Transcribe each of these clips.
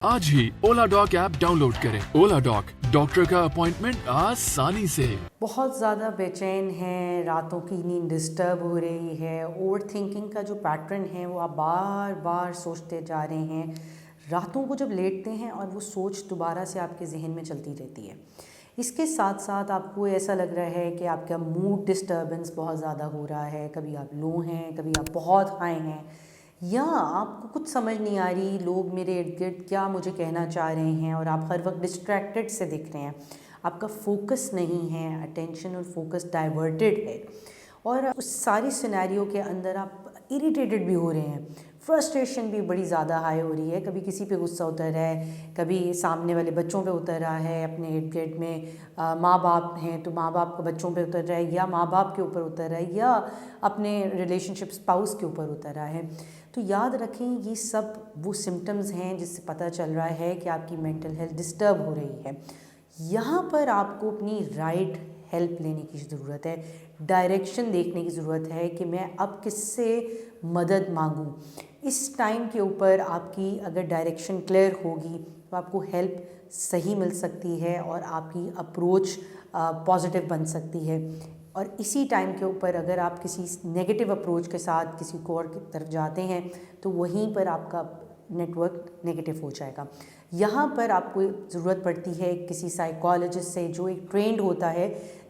आज ही ओला dock app download करें। ओला dock, doctor का अपॉइंटमेंट आसानी से। बहुत ज़्यादा बेचैन हैं, रातों की नींद डिस्टर्ब हो रही है, ओवर थिंकिंग का जो पैटर्न है वो आप बार बार सोचते जा रहे हैं। रातों को जब लेटते हैं और वो सोच दोबारा से आपके जहन में चलती रहती है। इसके साथ साथ आपको ऐसा लग रहा है कि आपका मूड डिस्टर्बेंस बहुत ज़्यादा हो रहा है। कभी आप लो हैं, कभी आप बहुत हाई हैं, या आपको कुछ समझ नहीं आ रही लोग मेरे इर्द गिर्द क्या मुझे कहना चाह रहे हैं, और आप हर वक्त डिस्ट्रैक्टेड से दिख रहे हैं। आपका फोकस नहीं है, अटेंशन और फोकस डाइवर्टेड है, और उस सारी सिनेरियो के अंदर आप इरिटेटेड भी हो रहे हैं। फ्रस्ट्रेशन भी बड़ी ज़्यादा हाई हो रही है। कभी किसी पे गुस्सा उतर रहा है, कभी सामने वाले बच्चों पे उतर रहा है, अपने इर्द गिर्द में माँ बाप हैं तो माँ बाप को बच्चों पे उतर रहा है, या माँ बाप के ऊपर उतर रहा है, या अपने रिलेशनशिप स्पाउस के ऊपर उतर रहा है। तो याद रखें, ये सब वो सिम्टम्स हैं जिससे पता चल रहा है कि आपकी मेंटल हेल्थ डिस्टर्ब हो रही है। यहाँ पर आपको अपनी राइट हेल्प लेने की ज़रूरत है, डायरेक्शन देखने की ज़रूरत है कि मैं अब किससे मदद मांगूँ। इस टाइम के ऊपर आपकी अगर डायरेक्शन क्लियर होगी तो आपको हेल्प सही मिल सकती है और आपकी अप्रोच पॉजिटिव बन सकती है। और इसी टाइम के ऊपर अगर आप किसी नेगेटिव अप्रोच के साथ किसी को और की तरफ जाते हैं तो वहीं पर आपका नेटवर्क नेगेटिव हो जाएगा। यहाँ पर आपको ज़रूरत पड़ती है किसी साइकोलॉजिस्ट से जो एक ट्रेंड होता है,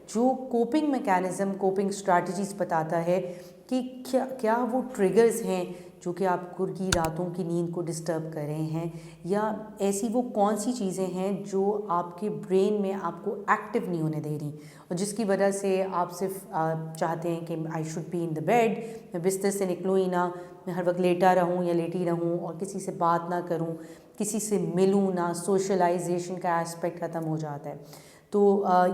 जो कोपिंग मैकेनिज़्म, कोपिंग स्ट्रैटेजीज़ बताता है कि क्या वो ट्रिगर्स हैं जो कि आपको की रातों की नींद को डिस्टर्ब कर रहे हैं, या ऐसी वो कौन सी चीज़ें हैं जो आपके ब्रेन में आपको एक्टिव नहीं होने दे रही, और जिसकी वजह से आप सिर्फ चाहते हैं कि I should be in the bed, मैं बिस्तर से निकलूँ ही ना, मैं हर वक्त लेटा रहूँ या लेटी रहूँ और किसी से बात ना करूँ, किसी से मिलूँ ना, सोशलाइजेशन का एस्पेक्ट ख़त्म हो जाता है। तो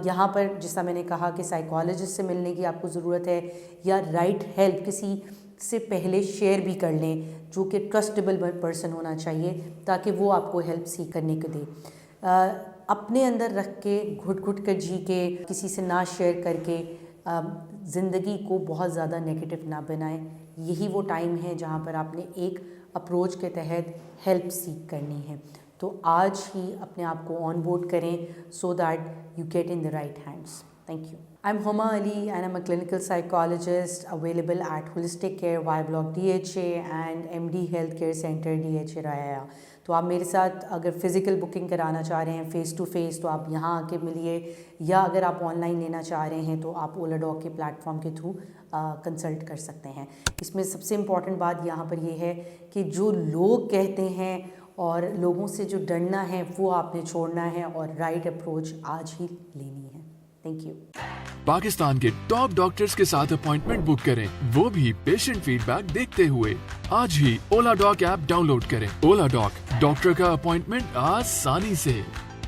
यहाँ पर जैसा मैंने कहा कि साइकोलॉजिस्ट से मिलने की आपको ज़रूरत है, या राइट हेल्प किसी से पहले शेयर भी कर लें जो कि ट्रस्टेबल पर्सन होना चाहिए, ताकि वो आपको हेल्प सीख करने को दे। अपने अंदर रख के घुट घुट कर जी के, किसी से ना शेयर करके ज़िंदगी को बहुत ज़्यादा नेगेटिव ना बनाएं। यही वो टाइम है जहाँ पर आपने एक अप्रोच के तहत हेल्प सीख करनी है। तो आज ही अपने आप को ऑन बोर्ड करें so that you get in the right hands. Thank you. I'm Homa Ali and I'm a clinical psychologist available at Holistic Care Y Block DHA and MD Healthcare Center DHA Raya. तो आप मेरे साथ अगर physical booking कराना चाह रहे हैं face to face तो आप यहाँ आके मिलिए, या अगर आप ऑनलाइन लेना चाह रहे हैं तो आप ओला डॉक के प्लेटफॉर्म के थ्रू कंसल्ट कर सकते हैं। इसमें सबसे इम्पॉर्टेंट बात यहाँ पर ये है कि जो लोग कहते हैं और लोगों से जो डरना है वो आपने छोड़ना है और राइट अप्रोच आज ही लेनी है। Thank you. पाकिस्तान के टॉप डॉक्टर्स के साथ अपॉइंटमेंट बुक करें, वो भी पेशेंट फीडबैक देखते हुए। आज ही ओला डॉक ऐप डाउनलोड करें। ओला डॉक, डॉक्टर का अपॉइंटमेंट आसानी से।